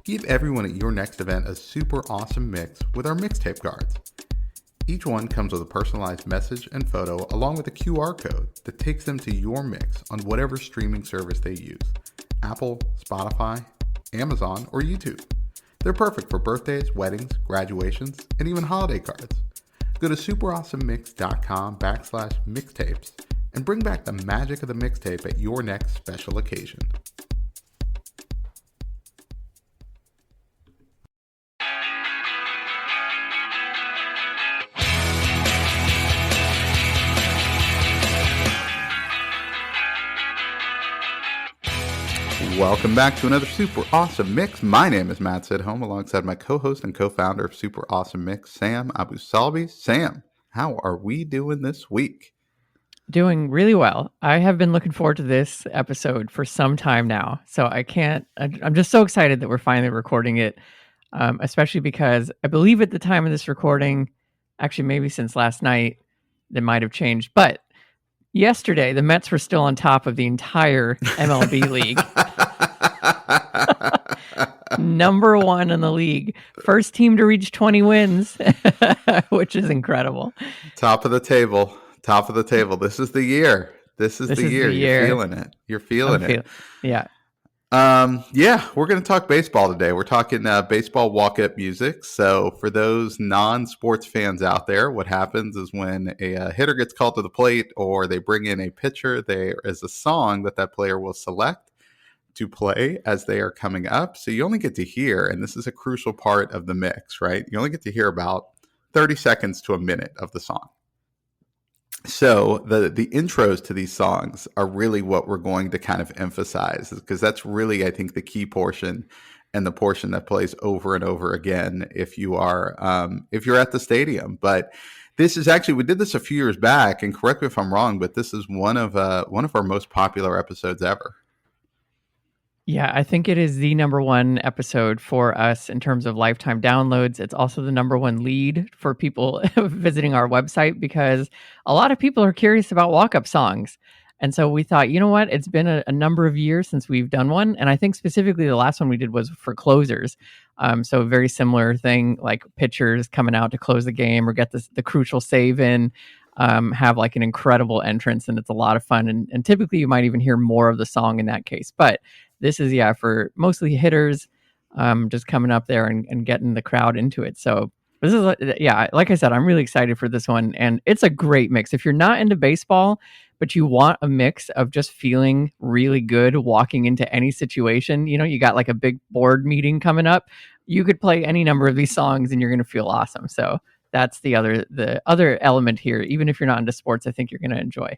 Give everyone at your next event a super awesome mix with our mixtape cards. Each one comes with a personalized message and photo along with a QR code that takes them to your mix on whatever streaming service they use: Apple, Spotify, Amazon, or YouTube. They're perfect for birthdays, weddings, graduations, and even holiday cards. Go to superawesomemix.com/mixtapes and bring back the magic of the mixtape at your next special occasion. Welcome back to another Super Awesome Mix. My name is Matt Sidholm, alongside my co-host and co-founder of Super Awesome Mix, Sam Abu Salbi. Sam, how are we doing this week? Doing really well. I have been looking forward to this episode for some time now. So I'm just so excited that we're finally recording it, especially because I believe at the time of this recording, actually maybe since last night, that might have changed. But yesterday, the Mets were still on top of the entire MLB league. Number one in the league. First team to reach 20 wins, which is incredible. Top of the table. This is the year. This is the year. You're feeling it. You're feeling it. Yeah. We're going to talk baseball today. We're talking baseball walk-up music. So for those non-sports fans out there, what happens is when a hitter gets called to the plate or they bring in a pitcher, there is a song that player will select to play as they are coming up. So you only get to hear, and this is a crucial part of the mix, right? You only get to hear about 30 seconds to a minute of the song. So the intros to these songs are really what we're going to kind of emphasize, because that's really, I think, the key portion and the portion that plays over and over again if you're at the stadium. But this is actually, we did this a few years back, and correct me if I'm wrong, but this is one of our most popular episodes ever. Yeah, I think it is the number one episode for us in terms of lifetime downloads. It's also the number one lead for people visiting our website, because a lot of people are curious about walk-up songs. And so we thought, you know what? It's been a number of years since we've done one. And I think specifically the last one we did was for closers. So a very similar thing, like pitchers coming out to close the game or get the crucial save in, have like an incredible entrance, and it's a lot of fun. And typically you might even hear more of the song in that case. But this is, for mostly hitters, just coming up there and getting the crowd into it. So this is, like I said, I'm really excited for this one. And it's a great mix. If you're not into baseball, but you want a mix of just feeling really good walking into any situation, you got like a big board meeting coming up, you could play any number of these songs and you're going to feel awesome. So that's the other element here. Even if you're not into sports, I think you're going to enjoy.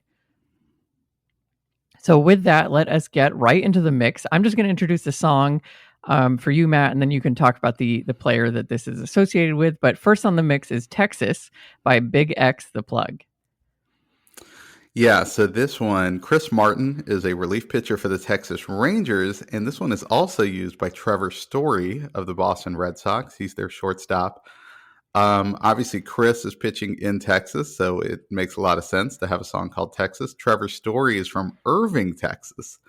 So with that, let us get right into the mix. I'm just going to introduce the song for you, Matt, and then you can talk about the player that this is associated with. But first on the mix is Texas by Big X the Plug. Yeah, so this one, Chris Martin is a relief pitcher for the Texas Rangers, and this one is also used by Trevor Story of the Boston Red Sox. He's their shortstop. Obviously, Chris is pitching in Texas, so it makes a lot of sense to have a song called Texas. Trevor Story is from Irving, Texas,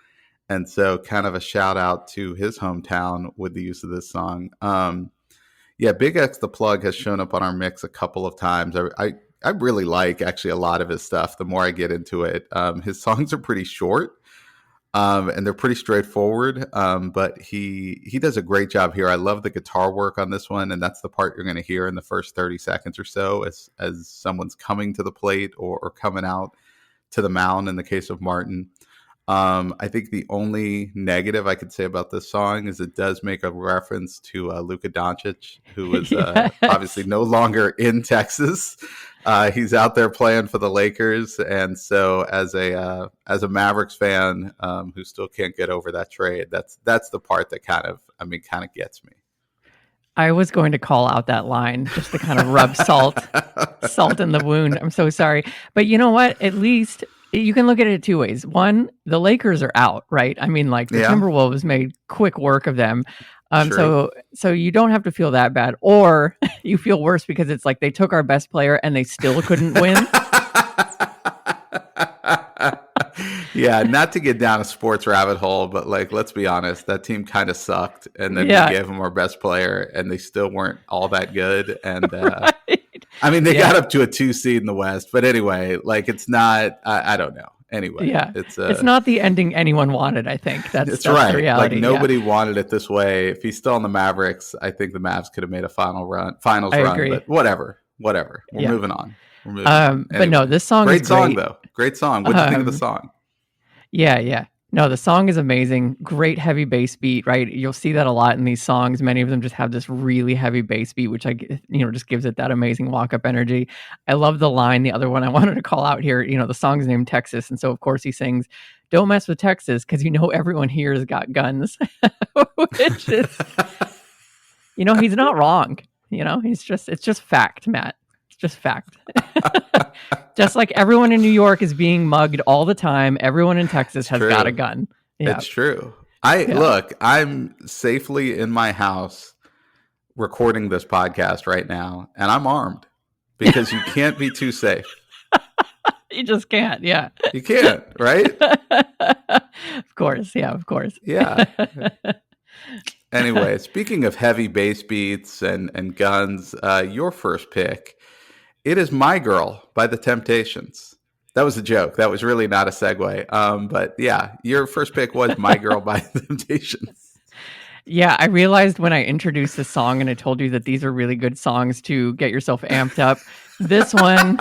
and so kind of a shout out to his hometown with the use of this song. Big X the Plug has shown up on our mix a couple of times. I really like actually a lot of his stuff. The more I get into it, his songs are pretty short. And they're pretty straightforward, but he does a great job here. I love the guitar work on this one, and that's the part you're going to hear in the first 30 seconds or so as someone's coming to the plate or coming out to the mound in the case of Martin. I think the only negative I could say about this song is it does make a reference to Luka Doncic, who is obviously no longer in Texas. He's out there playing for the Lakers, and so as a Mavericks fan who still can't get over that trade, that's the part that kind of gets me. I was going to call out that line just to kind of rub salt in the wound. I'm so sorry, but you know what? At least you can look at it two ways. One, the Lakers are out, right? I mean, like the Timberwolves made quick work of them. So you don't have to feel that bad, or you feel worse because it's like they took our best player and they still couldn't win. Yeah, not to get down a sports rabbit hole, but like, let's be honest, that team kind of sucked. And then we Yeah, gave them our best player, and they still weren't all that good. And right. I mean, they got Yeah, up to a 2 seed in the West, but anyway, like, it's not. I don't know. Anyway, yeah. it's It's not the ending anyone wanted. I think it's that's the right. Like, reality. Yeah, nobody wanted it this way. If he's still on the Mavericks, I think the Mavs could have made a finals I run. agree. But whatever. We're Yeah. moving on. We're moving on. But no, Anyway, this song is great song great. though. Great song. What'd you think of the Um, song? yeah. No, the song is amazing. Great heavy bass beat, right? You'll see that a lot in these songs. Many of them just have this really heavy bass beat, which just gives it that amazing walk up energy. I love the line. The other one I wanted to call out here, the song's named Texas. And so, of course, he sings, "Don't mess with Texas," because everyone here has got guns, which is, he's not wrong. It's just fact, Matt. It's just fact. Just like everyone in New York is being mugged all the time, everyone in Texas It's has got a true. gun. Yeah. It's true. I Yeah. look, I'm safely in my house recording this podcast right now, and I'm armed because you can't be too safe. You just can't. Yeah. You can't, right? Of course. Yeah, of course. Yeah. Anyway, speaking of heavy bass beats and guns, your first pick, it is "My Girl" by The Temptations. That was a joke. That was really not a segue. But yeah, your first pick was "My Girl" by The Temptations. Yeah, I realized when I introduced the song and I told you that these are really good songs to get yourself amped up. This one.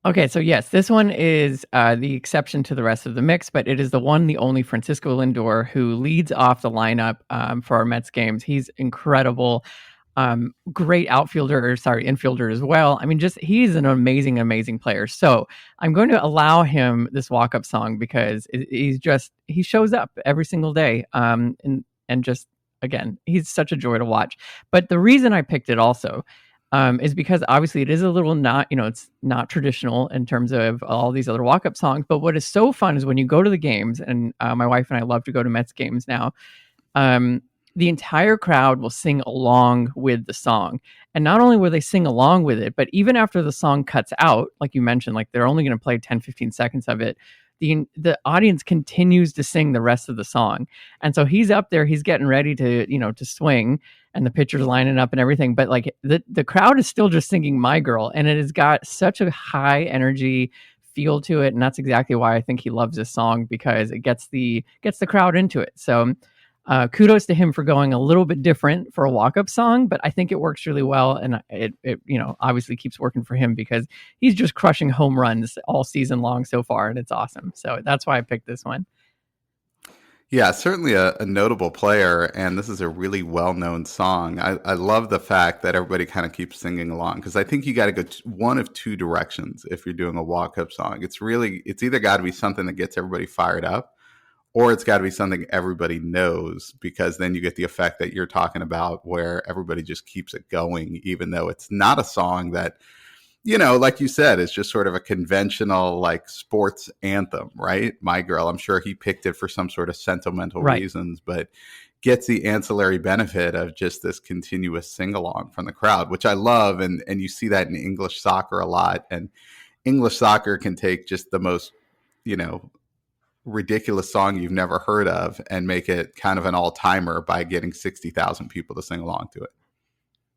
Okay, so yes, this one is the exception to the rest of the mix, but it is the only Francisco Lindor who leads off the lineup for our Mets games. He's incredible. Great infielder as well. I mean, he's an amazing player. So I'm going to allow him this walk-up song because he shows up every single day. And just, again, he's such a joy to watch. But the reason I picked it also is because obviously it is a little it's not traditional in terms of all these other walk-up songs. But what is so fun is when you go to the games, and my wife and I love to go to Mets games now. The entire crowd will sing along with the song. And not only will they sing along with it, but even after the song cuts out, like you mentioned, like they're only going to play 10, 15 seconds of it, the audience continues to sing the rest of the song. And so he's up there, he's getting ready to swing, and the pitcher's lining up and everything. But like the crowd is still just singing "My Girl," and it has got such a high energy feel to it. And that's exactly why I think he loves this song, because it gets the crowd into it. So kudos to him for going a little bit different for a walk-up song, but I think it works really well, and it obviously keeps working for him because he's just crushing home runs all season long so far, and it's awesome. So that's why I picked this one. Yeah, certainly a notable player, and this is a really well-known song. I love the fact that everybody kind of keeps singing along, because I think you got to go one of two directions if you're doing a walk-up song. It's either got to be something that gets everybody fired up, or it's got to be something everybody knows, because then you get the effect that you're talking about where everybody just keeps it going, even though it's not a song that, like you said, it's just sort of a conventional like sports anthem, right? "My Girl." I'm sure he picked it for some sort of sentimental Right. reasons, but gets the ancillary benefit of just this continuous sing along from the crowd, which I love. And you see that in English soccer a lot. And English soccer can take just the most, ridiculous song you've never heard of and make it kind of an all-timer by getting 60,000 people to sing along to it.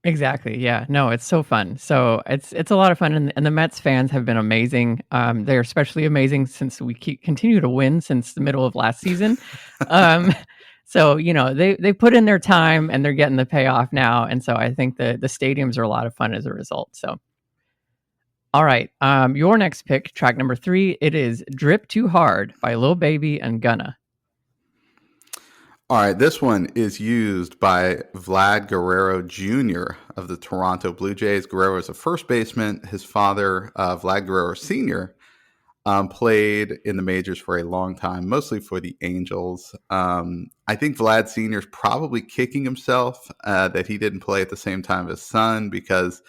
Exactly. Yeah. No, it's so fun. So it's a lot of fun, and the Mets fans have been amazing. They're especially amazing since we continue to win since the middle of last season. So they put in their time and they're getting the payoff now, and so I think the stadiums are a lot of fun as a result. So. All right. Your next pick, track number 3, it is "Drip Too Hard" by Lil Baby and Gunna. All right, this one is used by Vlad Guerrero Jr. of the Toronto Blue Jays. Guerrero is a first baseman. His father, Vlad Guerrero Sr., played in the majors for a long time, mostly for the Angels. I think Vlad Sr. is probably kicking himself that he didn't play at the same time as his son, because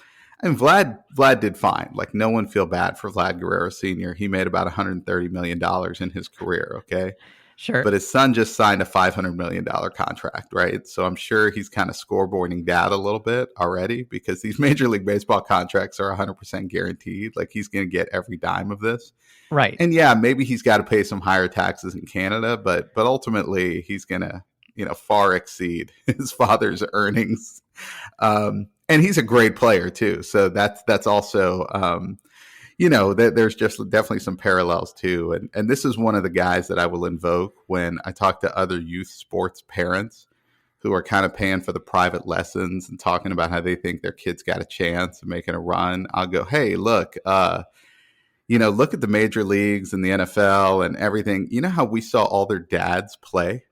Vlad did fine. Like, no one feel bad for Vlad Guerrero Sr. He made about $130 million in his career, okay? Sure. but his son just signed a $500 million contract, right? So I'm sure he's kind of scoreboarding dad a little bit already, because these Major League Baseball contracts are 100% guaranteed. Like, he's going to get every dime of this. Right. And yeah, maybe he's got to pay some higher taxes in Canada, but ultimately he's going to, far exceed his father's earnings. And he's a great player too. So that's also, there's just definitely some parallels too. And this is one of the guys that I will invoke when I talk to other youth sports parents who are kind of paying for the private lessons and talking about how they think their kids got a chance of making a run. I'll go, hey, look, look at the major leagues and the NFL and everything. You know how we saw all their dads play?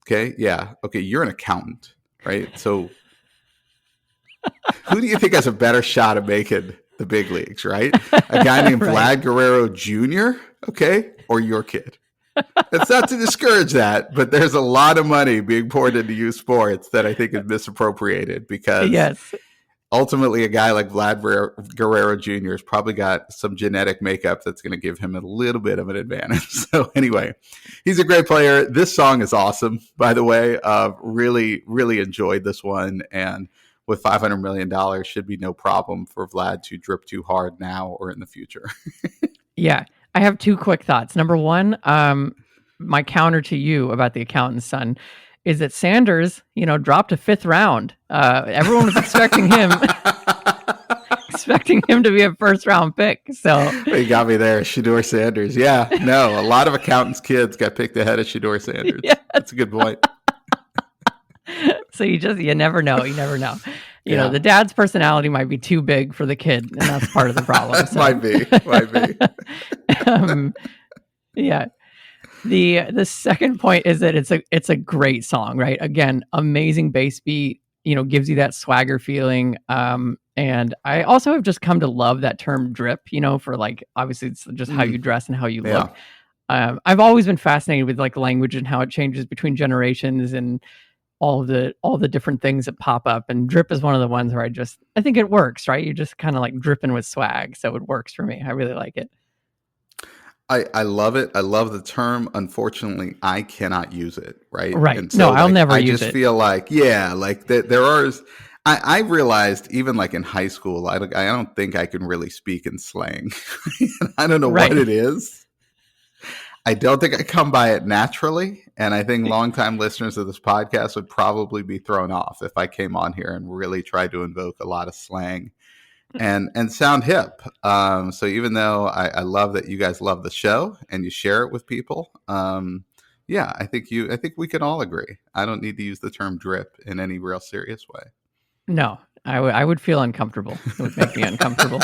Okay. Yeah. Okay. You're an accountant, right? So who do you think has a better shot of making the big leagues, right? A guy named Right. Vlad Guerrero Jr., okay? Or your kid. It's not to discourage that, but there's a lot of money being poured into youth sports that I think is misappropriated, because Yes. ultimately a guy like Vlad Guerrero Jr. has probably got some genetic makeup that's going to give him a little bit of an advantage. So anyway, he's a great player. This song is awesome, by the way. Really, really enjoyed this one. And with $500 million, should be no problem for Vlad to drip too hard now or in the future. Yeah. I have two quick thoughts. Number one, my counter to you about the accountant's son is that Sanders, dropped a 5th round. Everyone was expecting him to be a 1st round pick. So You got me there, Shedeur Sanders. Yeah, no, a lot of accountants' kids got picked ahead of Shedeur Sanders. yeah. That's a good point. So you never know. You never know. Yeah. The dad's personality might be too big for the kid, and that's part of the problem. So. Might be. Yeah. The second point is that it's a great song, right? Again, amazing bass beat, gives you that swagger feeling. And I also have just come to love that term drip, for like, obviously it's just how you dress and how you look. I've always been fascinated with like language and how it changes between generations and all the different things that pop up. And drip is one of the ones where I think it works, right? You're just kind of like dripping with swag. So it works for me. I really like it. I love it. I love the term. Unfortunately, I cannot use it. Right. Right. And so, No, I'll never use it. I just feel like, there are. I realized even like in high school, I don't think I can really speak in slang. I don't know what it is. I don't think I come by it naturally. And I think longtime listeners of this podcast would probably be thrown off if I came on here and really tried to invoke a lot of slang and sound hip. So even though I love that you guys love the show and you share it with people, I think we can all agree. I don't need to use the term drip in any real serious way. No, I would feel uncomfortable. It would make me uncomfortable.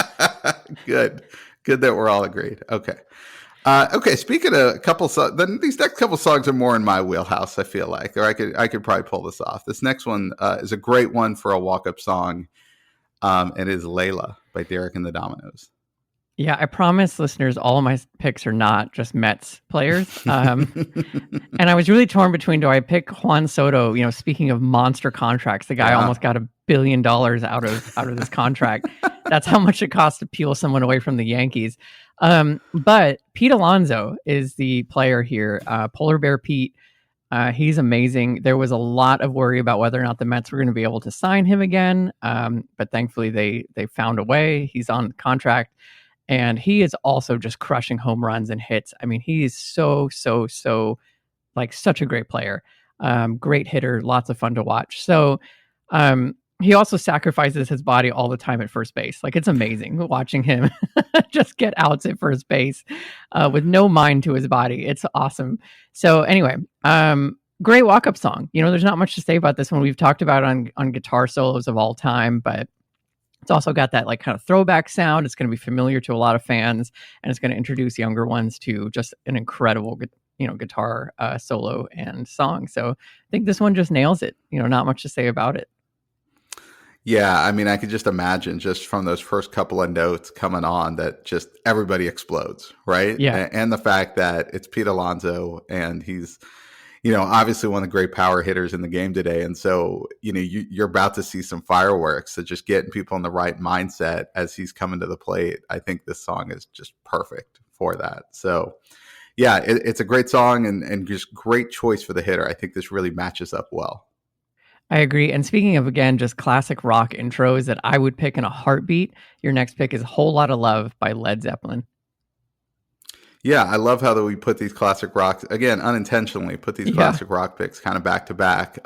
Good that we're all agreed. Okay. Speaking of a couple songs, then these next couple songs are more in my wheelhouse, I feel like, or I could probably pull this off. This next one is a great one for a walk-up song. It is Layla by Derek and the Dominoes. Yeah, I promise listeners, all of my picks are not just Mets players. And I was really torn between, do I pick Juan Soto? Speaking of monster contracts, the guy almost got $1 billion out of this contract. That's how much it costs to peel someone away from the Yankees. But Pete Alonso is the player here. Polar Bear Pete. He's amazing. There was a lot of worry about whether or not the Mets were going to be able to sign him again. But thankfully they found a way. He's on contract. And he is also just crushing home runs and hits. I mean, he is so like such a great player. Great hitter, lots of fun to watch. So he also sacrifices his body all the time at first base. Like, it's amazing watching him just get outs at first base with no mind to his body. It's awesome. So anyway, great walk-up song. There's not much to say about this one. We've talked about on guitar solos of all time, but it's also got that like kind of throwback sound. It's going to be familiar to a lot of fans, and it's going to introduce younger ones to just an incredible, guitar solo and song. So I think this one just nails it. Not much to say about it. Yeah, I mean, I could just imagine just from those first couple of notes coming on that just everybody explodes, right? Yeah. And the fact that it's Pete Alonso and he's, obviously one of the great power hitters in the game today. And so, you're about to see some fireworks. So just getting people in the right mindset as he's coming to the plate. I think this song is just perfect for that. So, Yeah, it's a great song and just great choice for the hitter. I think this really matches up well. I agree. And speaking of, again, just classic rock intros that I would pick in a heartbeat, your next pick is Whole Lot of Love by Led Zeppelin. Yeah, I love how that we put these classic rocks again unintentionally put these Yeah. classic rock picks kind of back to back.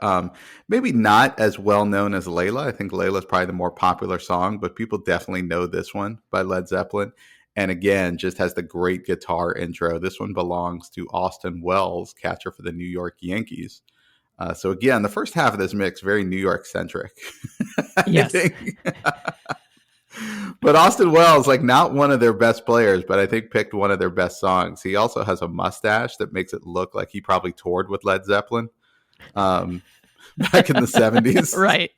Maybe not as well known as Layla. I think Layla's probably the more popular song, but people definitely know this one by Led Zeppelin. And again, just has the great guitar intro. This one belongs to Austin Wells, catcher for the New York Yankees. So again, the first half of this mix very New York centric. I Yes. think. But Austin Wells, like not one of their best players, but I think picked one of their best songs. He also has a mustache that makes it look like he probably toured with Led Zeppelin um, back in the 70s. Right.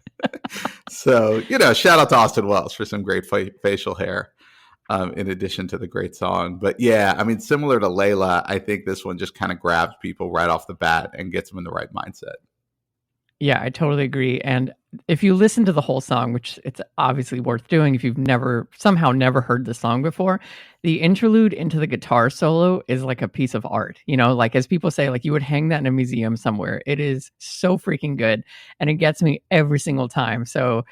So, shout out to Austin Wells for some great facial hair in addition to the great song. But yeah, I mean, similar to Layla, I think this one just kind of grabs people right off the bat and gets them in the right mindset. Yeah, I totally agree. And if you listen to the whole song, which it's obviously worth doing if you've somehow never heard the song before, the interlude into the guitar solo is like a piece of art. Like as people say, like you would hang that in a museum somewhere. It is so freaking good. And it gets me every single time. So,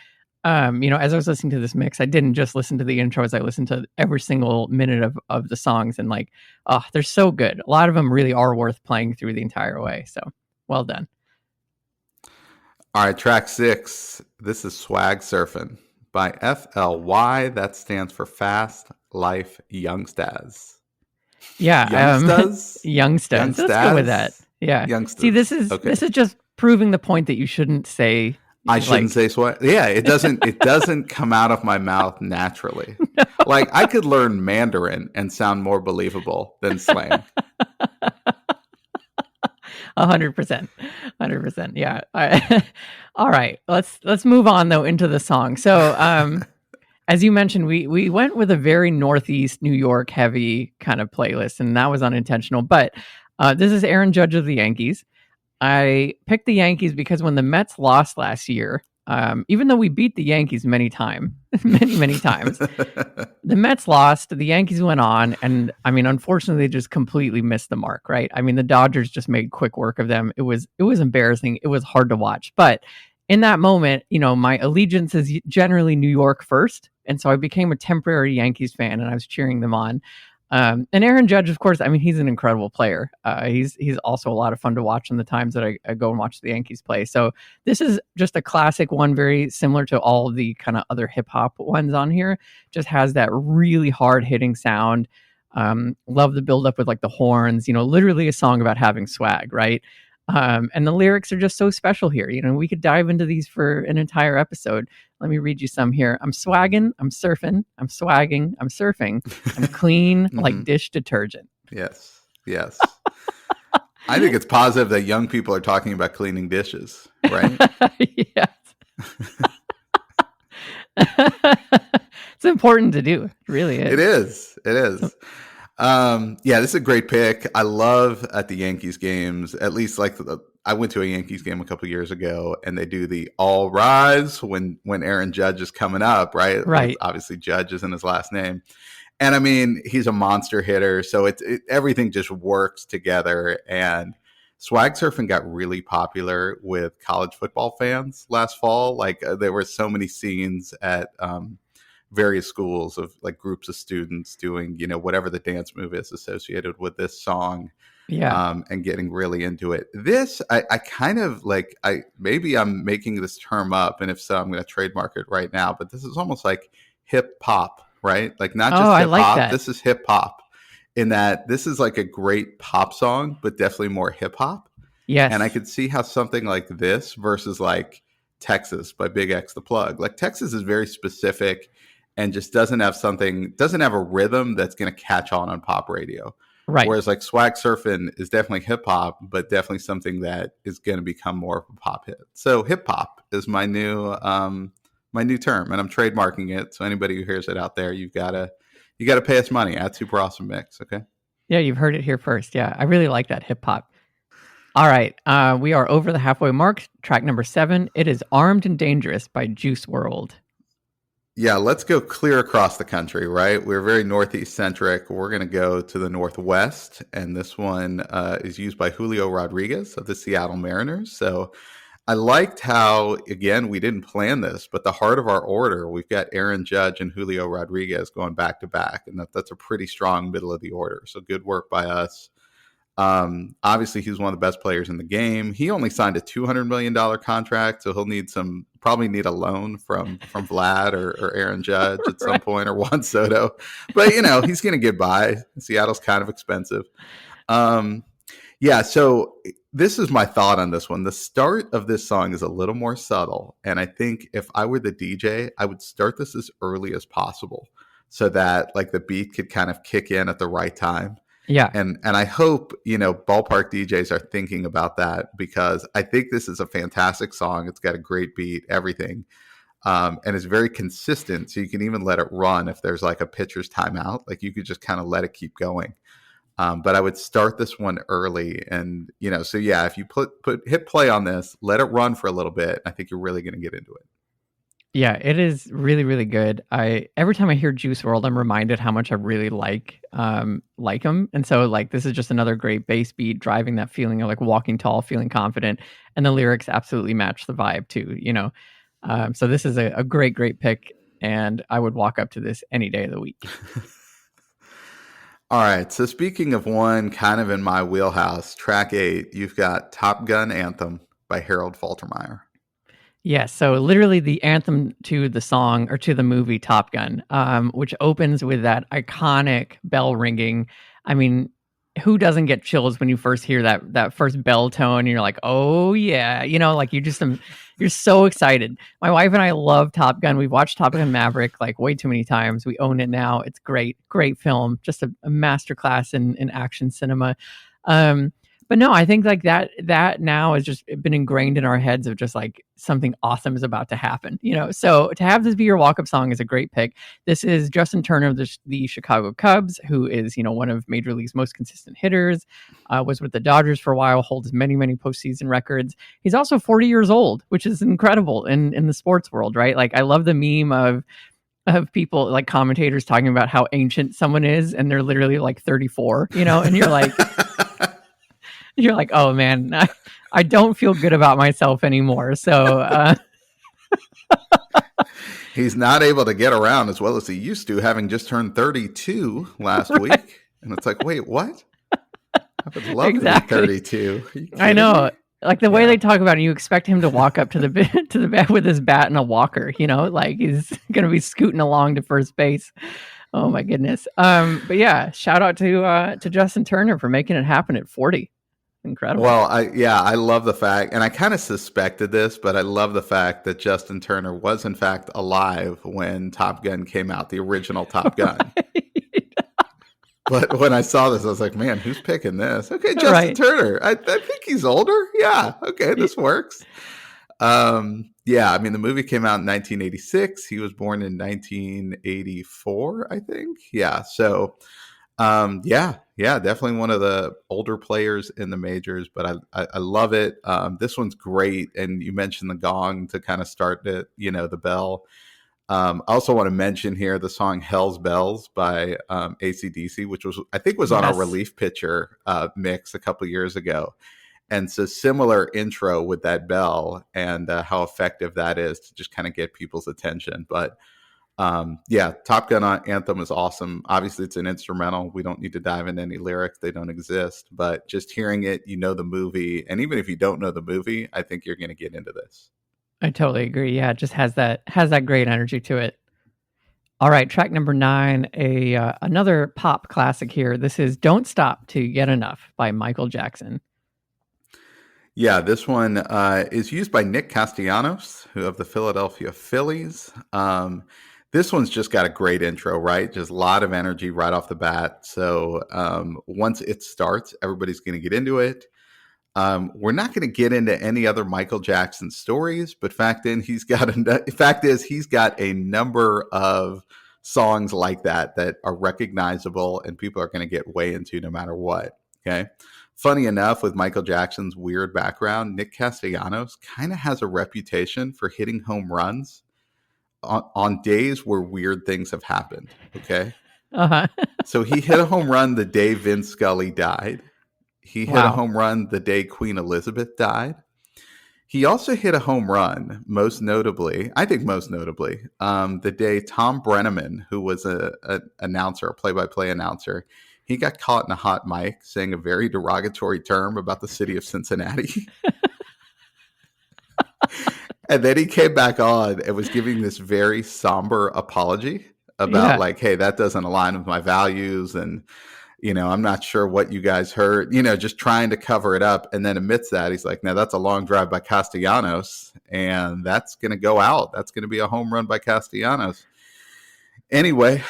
as I was listening to this mix, I didn't just listen to the intros. I listened to every single minute of the songs and like, oh, they're so good. A lot of them really are worth playing through the entire way. So well done. All right, track 6. This is Swag Surfin' by FLY. That stands for Fast Life Youngstas. Yeah, Youngstas? Youngstas. Let's go with that. Yeah. Youngstas. See, this is just proving the point that you shouldn't say. I shouldn't say swag. Yeah, it doesn't come out of my mouth naturally. No. Like I could learn Mandarin and sound more believable than slang. 100%. Yeah. All right. Let's move on though into the song. So, as you mentioned, we went with a very Northeast New York heavy kind of playlist, and that was unintentional. But this is Aaron Judge of the Yankees. I picked the Yankees because when the Mets lost last year, even though we beat the Yankees many times, the Mets lost, the Yankees went on, and I mean, unfortunately, they just completely missed the mark, right? I mean, the Dodgers just made quick work of them. It was embarrassing. It was hard to watch. But in that moment, my allegiance is generally New York first, and so I became a temporary Yankees fan, and I was cheering them on. And Aaron Judge, of course, I mean, he's an incredible player. He's also a lot of fun to watch in the times that I go and watch the Yankees play. So this is just a classic one, very similar to all of the kind of other hip hop ones on here. Just has that really hard hitting sound. Love the build up with like the horns, literally a song about having swag, right? And the lyrics are just so special here. We could dive into these for an entire episode. Let me read you some here. I'm swagging, I'm surfing, I'm swagging, I'm surfing, I'm clean like dish detergent. Yes. I think it's positive that young people are talking about cleaning dishes, right? Yes. It's important to do. It really is. It is. Yeah, this is a great pick. I love at the Yankees games, at least like I went to a Yankees game a couple years ago and they do the all rise when Aaron Judge is coming up, right? Right. Obviously Judge isn't his last name. And I mean, he's a monster hitter. So everything just works together. And swag surfing got really popular with college football fans last fall. Like there were so many scenes at, various schools of like groups of students doing, whatever the dance move is associated with this song. Yeah. And getting really into it. This, I kind of like, maybe I'm making this term up. And if so, I'm going to trademark it right now, but this is almost like hip hop, right? Like not just hip hop. Like this is hip hop in that this is like a great pop song, but definitely more hip hop. Yes. And I could see how something like this versus like Texas by Big X the Plug, like Texas is very specific and just doesn't have a rhythm that's going to catch on pop radio. Right. Whereas like swag surfing is definitely hip hop, but definitely something that is going to become more of a pop hit. So hip hop is my new term, and I'm trademarking it. So anybody who hears it out there, you gotta pay us money at Super Awesome Mix. Okay. Yeah, you've heard it here first. Yeah, I really like that hip hop. All right, we are over the halfway mark. Track number 7. It is "Armed and Dangerous" by Juice WRLD. Yeah, let's go clear across the country, right? We're very Northeast centric. We're going to go to the Northwest, and this one is used by Julio Rodriguez of the Seattle Mariners. So I liked how, again, we didn't plan this, but the heart of our order, we've got Aaron Judge and Julio Rodriguez going back to back, and that's a pretty strong middle of the order. So good work by us. Obviously, he's one of the best players in the game. He only signed a $200 million contract, so he'll probably need a loan from Vlad or Aaron Judge at some Right. point, or Juan Soto. But he's going to get by. Seattle's kind of expensive. Um, yeah, so this is my thought on this one. The start of this song is a little more subtle, and I think if I were the DJ, I would start this as early as possible so that like the beat could kind of kick in at the right time. Yeah. And I hope, ballpark DJs are thinking about that, because I think this is a fantastic song. It's got a great beat, everything. And it's very consistent. So you can even let it run if there's like a pitcher's timeout. Like you could just kind of let it keep going. But I would start this one early, and so yeah, if you hit play on this, let it run for a little bit, I think you're really going to get into it. Yeah, it is really, really good. Every time I hear Juice World, I'm reminded how much I really like him. And so like this is just another great bass beat driving that feeling of like walking tall, feeling confident. And the lyrics absolutely match the vibe too. So this is a great, great pick. And I would walk up to this any day of the week. All right. So speaking of one kind of in my wheelhouse, track 8, you've got Top Gun Anthem by Harold Faltermeyer. Yeah, so literally the anthem to the song or to the movie Top Gun, which opens with that iconic bell ringing. I mean, who doesn't get chills when you first hear that first bell tone? And you're like, oh yeah, like you're so excited. My wife and I love Top Gun. We've watched Top Gun Maverick like way too many times. We own it now. It's great, great film, just a masterclass in action cinema. But no, I think like that now has just been ingrained in our heads of just like something awesome is about to happen. So to have this be your walk-up song is a great pick. This is Justin Turner of the Chicago Cubs, who is one of Major League's most consistent hitters. Was with the Dodgers for a while, holds many postseason records. He's also 40 years old, which is incredible in the sports world, right? Like I love the meme of people like commentators talking about how ancient someone is, and they're literally like 34, and you're like. You're like, oh man, I don't feel good about myself anymore. So he's not able to get around as well as he used to, having just turned 32 last right. week. And it's like, wait, what? I would love Exactly. to be 32. I know. Me? Like the way they talk about it, you expect him to walk up to the bat with his bat and a walker, like he's going to be scooting along to first base. Oh my goodness. But yeah, shout out to Justin Turner for making it happen at 40. Incredible. Well, I love the fact, and I kind of suspected this, but I love the fact that Justin Turner was in fact alive when Top Gun came out, the original Top Gun. Right. But when I saw this, I was like, man, who's picking this? Okay, Justin Right. Turner. I think he's older. Yeah, okay, this works. Yeah, I mean, the movie came out in 1986. He was born in 1984, I think. Yeah, so yeah, definitely one of the older players in the majors, but I love it. This one's great, and you mentioned the gong to kind of start it, the bell. I also want to mention here the song "Hell's Bells" by AC/DC, which I think was on our relief pitcher mix a couple years ago. And so similar intro with that bell and how effective that is to just kind of get people's attention. But yeah, Top Gun Anthem is awesome. Obviously, it's an instrumental. We don't need to dive into any lyrics. They don't exist. But just hearing it, the movie. And even if you don't know the movie, I think you're going to get into this. I totally agree. Yeah, it just has that great energy to it. All right, track number 9, another pop classic here. This is "Don't Stop Till You Get Enough" by Michael Jackson. Yeah, this one is used by Nick Castellanos, who of the Philadelphia Phillies. This one's just got a great intro, right? Just a lot of energy right off the bat. So once it starts, everybody's going to get into it. We're not going to get into any other Michael Jackson stories, but fact is he's got a number of songs like that are recognizable and people are going to get way into no matter what. Okay. Funny enough, with Michael Jackson's weird background, Nick Castellanos kind of has a reputation for hitting home runs on days where weird things have happened. Okay. Uh-huh. So he hit a home run the day Vince Scully died. He hit a Wow. home run the day Queen Elizabeth died. He also hit a home run, most notably, the day Tom Brenneman, who was a announcer, a play-by-play announcer, he got caught in a hot mic saying a very derogatory term about the city of Cincinnati. And then he came back on and was giving this very somber apology about Yeah. like, hey, that doesn't align with my values. And, I'm not sure what you guys heard, just trying to cover it up. And then amidst that, he's like, now that's a long drive by Castellanos and that's going to go out. That's going to be a home run by Castellanos. Anyway,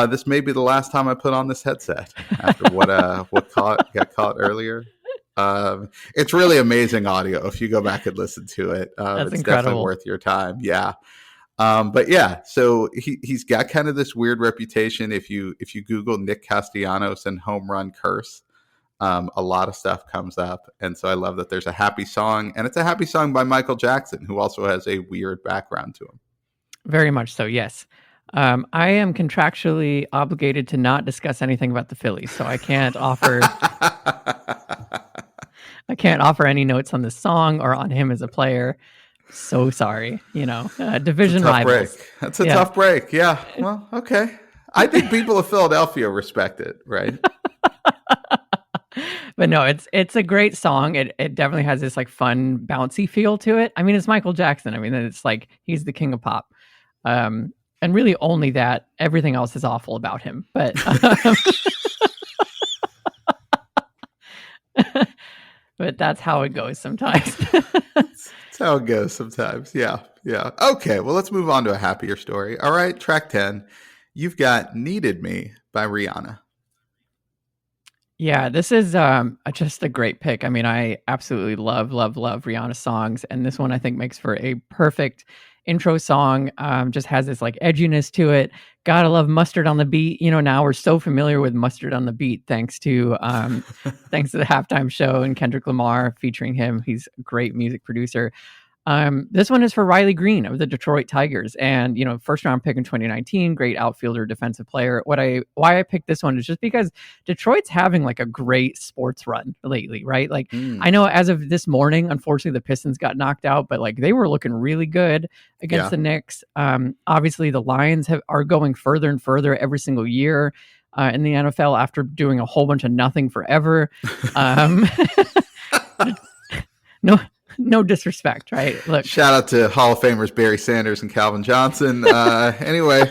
this may be the last time I put on this headset after what got caught earlier. It's really amazing audio if you go back and listen to it. That's It's incredible. definitely worth your time. Yeah. But yeah, so he's got kind of this weird reputation. If you Google Nick Castellanos and home run curse, a lot of stuff comes up. And so I love that there's a happy song, and it's a happy song by Michael Jackson, who also has a weird background to him. Very much so, yes. I am contractually obligated to not discuss anything about the Phillies, so I can't offer any notes on this song or on him as a player. So sorry, division tough rivals. Break. That's a tough break. Yeah. Well, okay. I think people of Philadelphia respect it, right? But no, it's a great song. It definitely has this like fun, bouncy feel to it. I mean, it's Michael Jackson. I mean, it's like he's the king of pop. And really only that. Everything else is awful about him. But but that's how it goes sometimes. That's how it goes sometimes. Yeah. Yeah. Okay. Well, let's move on to a happier story. All right. Track 10. You've got Needed Me by Rihanna. Yeah, this is just a great pick. I mean, I absolutely love Rihanna songs. And this one I think makes for a perfect intro song. Just has this like edginess to it. Gotta love Mustard on the Beat. Now we're so familiar with Mustard on the Beat thanks to the halftime show and Kendrick Lamar featuring him. He's a great music producer. This one is for Riley Green of the Detroit Tigers, and first round pick in 2019, great outfielder, defensive player. Why I picked this one is just because Detroit's having like a great sports run lately, right? Like I know as of this morning, unfortunately the Pistons got knocked out, but like they were looking really good against the Knicks. Obviously the Lions are going further and further every single year in the NFL after doing a whole bunch of nothing forever. No disrespect, right? Look, shout out to Hall of Famers Barry Sanders and Calvin Johnson. Anyway,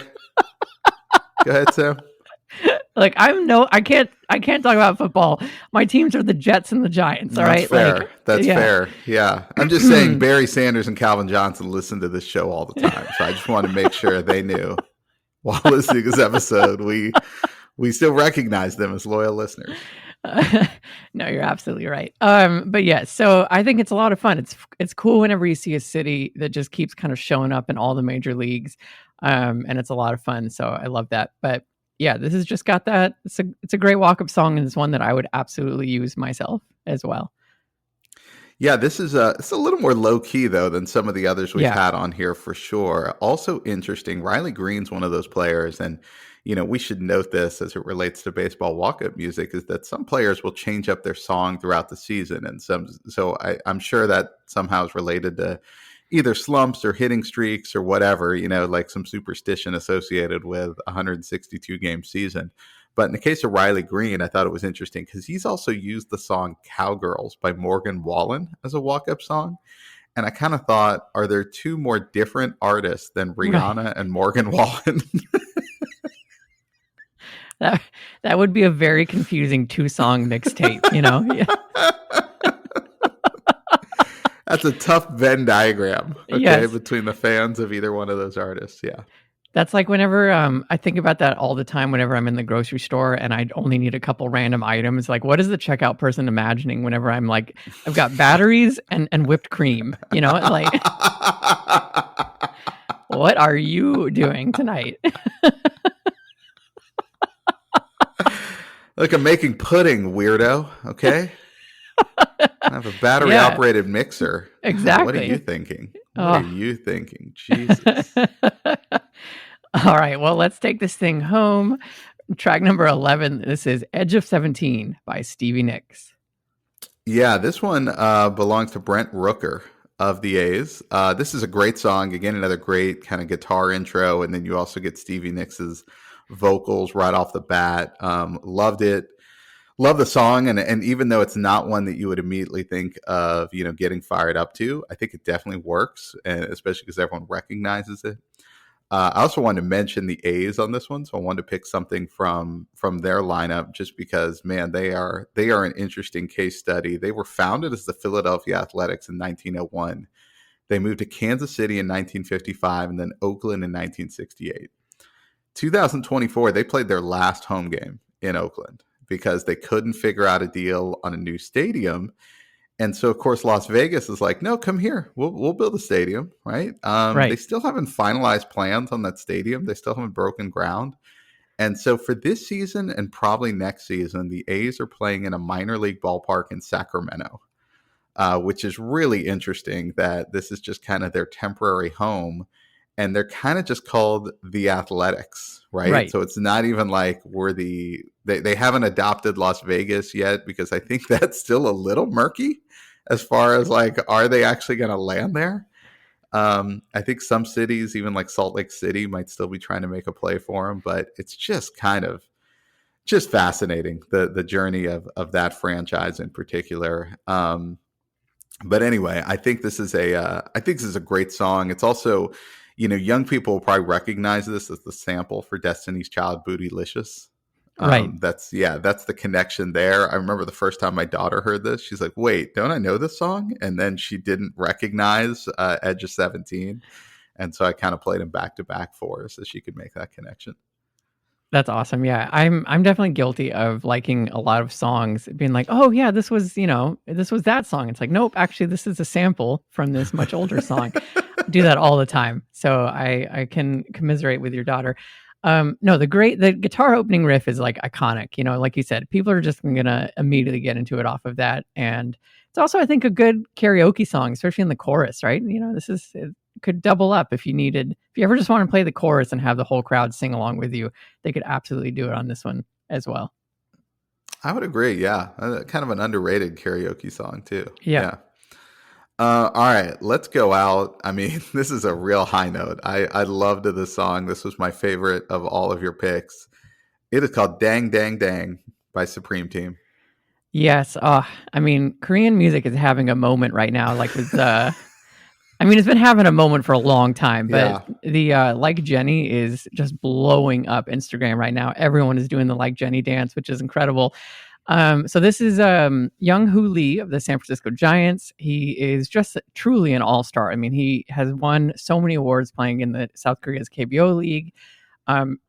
go ahead, Sam. Like I can't talk about football. My teams are the Jets and the Giants. All right, fair. Like, That's fair. Yeah, I'm just saying Barry Sanders and Calvin Johnson listen to this show all the time, so I just want to make sure they knew while listening to this episode we still recognize them as loyal listeners. No, you're absolutely right. But yeah, so I think it's a lot of fun. It's cool whenever you see a city that just keeps kind of showing up in all the major leagues, and it's a lot of fun. So I love that. But yeah, this has just got that. It's a great walk-up song, and it's one that I would absolutely use myself as well. Yeah, this is it's a little more low key though than some of the others we've had on here for sure. Also interesting, Riley Green's one of those players, and we should note this as it relates to baseball walk-up music, is that some players will change up their song throughout the season, and I'm sure that somehow is related to either slumps or hitting streaks or whatever, like some superstition associated with a 162 game season. But in the case of Riley Green, I thought it was interesting because he's also used the song Cowgirls by Morgan Wallen as a walk-up song. And I kind of thought, are there two more different artists than Rihanna and Morgan Wallen? That would be a very confusing 2-song mixtape, Yeah. That's a tough Venn diagram, yes. between the fans of either one of those artists. Yeah. That's like whenever I think about that all the time whenever I'm in the grocery store and I only need a couple random items. Like, what is the checkout person imagining whenever I'm like, I've got batteries and whipped cream, Like, what are you doing tonight? Look, I'm making pudding, weirdo. Okay. I have a battery operated mixer. Exactly. What are you thinking? What are Oh. you thinking? Jesus. All right. Well, let's take this thing home. Track number 11. This is Edge of 17 by Stevie Nicks. Yeah, this one belongs to Brent Rooker of the A's. This is a great song. Again, another great kind of guitar intro, and then you also get Stevie Nicks's vocals right off the bat. Loved it. Love the song, and even though it's not one that you would immediately think of, getting fired up to, I think it definitely works, and especially because everyone recognizes it. I also wanted to mention the A's on this one, so I wanted to pick something from their lineup, just because, man, they are an interesting case study. They were founded as the Philadelphia Athletics in 1901. They moved to Kansas City in 1955, and then Oakland in 1968. 2024, they played their last home game in Oakland because they couldn't figure out a deal on a new stadium. And so, of course, Las Vegas is like, no, come here. We'll build a stadium, right? They Right. still haven't finalized plans on that stadium. They still haven't broken ground. And so for this season and probably next season, the A's are playing in a minor league ballpark in Sacramento, which is really interesting that this is just kind of their temporary home. And they're kind of just called the Athletics, right? Right. So it's not even like they haven't adopted Las Vegas yet, because I think that's still a little murky as far as like, are they actually going to land there? I think some cities, even like Salt Lake City, might still be trying to make a play for them, but it's just kind of just fascinating, the journey of that franchise in particular. But anyway, I think this is a great song. It's also, young people will probably recognize this as the sample for Destiny's Child Bootylicious. Right. That's the connection there. I remember the first time my daughter heard this, she's like, wait, don't I know this song? And then she didn't recognize Edge of 17. And so I kind of played them back to back for her so she could make that connection. That's awesome. Yeah, I'm definitely guilty of liking a lot of songs, being like, oh yeah, this was that song. It's like, nope, actually, this is a sample from this much older song. I do that all the time, so I can commiserate with your daughter. No, the guitar opening riff is like iconic. Like you said, people are just gonna immediately get into it off of that, and it's also, I think, a good karaoke song, especially in the chorus. Right? It could double up if you ever just want to play the chorus and have the whole crowd sing along with you. They could absolutely do it on this one as well. I would agree. Yeah. Kind of an underrated karaoke song, too. Yeah. All right, let's go out. I mean, this is a real high note. I loved this song. This was my favorite of all of your picks. It is called Dang Dang Dang by Supreme Team. Yes. I mean, Korean music is having a moment right now, like with I mean, it's been having a moment for a long time, but the Like Jenny is just blowing up Instagram right now. Everyone is doing the Like Jenny dance, which is incredible. So this is Young Hoo Lee of the San Francisco Giants. He is just truly an all-star. I mean, he has won so many awards playing in the South Korea's KBO League.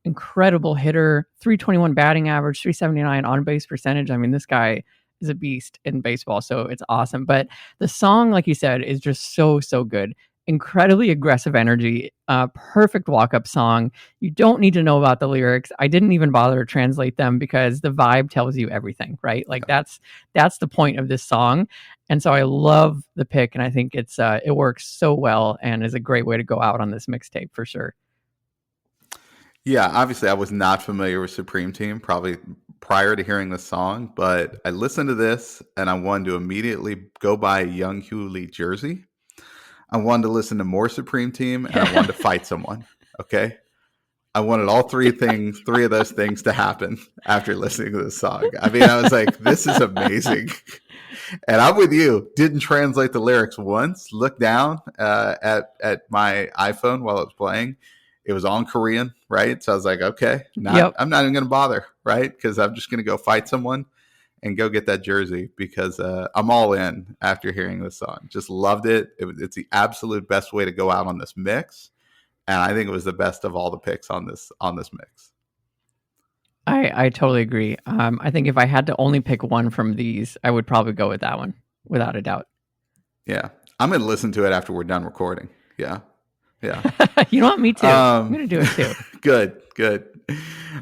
Incredible hitter, 321 batting average, 379 on base percentage. I mean, this guy is a beast in baseball, so it's awesome. But the song, like you said, is just so good. Incredibly aggressive energy, perfect walk-up song. You don't need to know about the lyrics. I didn't even bother to translate them because the vibe tells you everything, right? Like that's the point of this song. And so I love the pick, and I think it works so well and is a great way to go out on this mixtape for sure. Yeah, obviously I was not familiar with Supreme Team probably prior to hearing the song, but I listened to this and I wanted to immediately go buy a Young Hoo Lee jersey. I wanted to listen to more Supreme Team, and I wanted to fight someone. Okay. I wanted all three of those things to happen after listening to this song. I mean, I was like, this is amazing. And I'm with you. Didn't translate the lyrics once. Looked down at my iPhone while it was playing. It was all in Korean, right? So I was like, okay, I'm not even going to bother, right? Because I'm just going to go fight someone and go get that jersey, because I'm all in after hearing this song. Just loved it. It's the absolute best way to go out on this mix. And I think it was the best of all the picks on this mix. I totally agree. I think if I had to only pick one from these, I would probably go with that one, without a doubt. Yeah. I'm going to listen to it after we're done recording. Yeah. Yeah. You know what? Me too. I'm Um, going to do it too. good.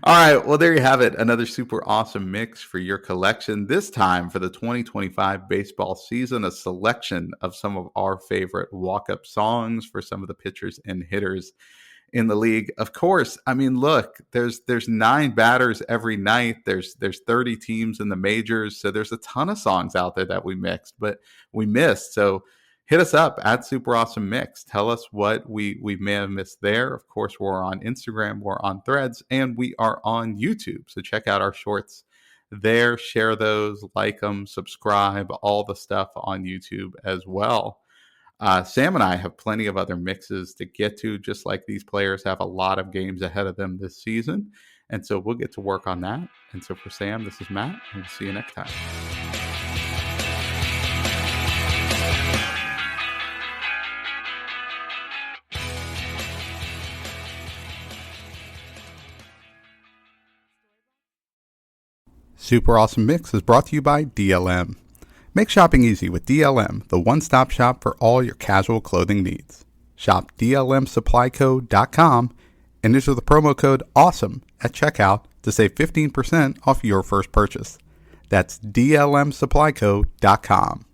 All right. Well, there you have it. Another super awesome mix for your collection. This time for the 2025 baseball season, a selection of some of our favorite walk-up songs for some of the pitchers and hitters in the league. Of course, I mean, look, there's 9 batters every night. There's 30 teams in the majors, so there's a ton of songs out there that we missed. So hit us up at Super Awesome Mix. Tell us what we may have missed there. Of course, we're on Instagram, we're on Threads, and we are on YouTube. So check out our shorts there, share those, like them, subscribe, all the stuff on YouTube as well. Sam and I have plenty of other mixes to get to, just like these players have a lot of games ahead of them this season. And so we'll get to work on that. And so for Sam, this is Matt, and we'll see you next time. Super Awesome Mix is brought to you by DLM. Make shopping easy with DLM, the one-stop shop for all your casual clothing needs. Shop DLMsupplyco.com and enter the promo code AWESOME at checkout to save 15% off your first purchase. That's DLMsupplyco.com.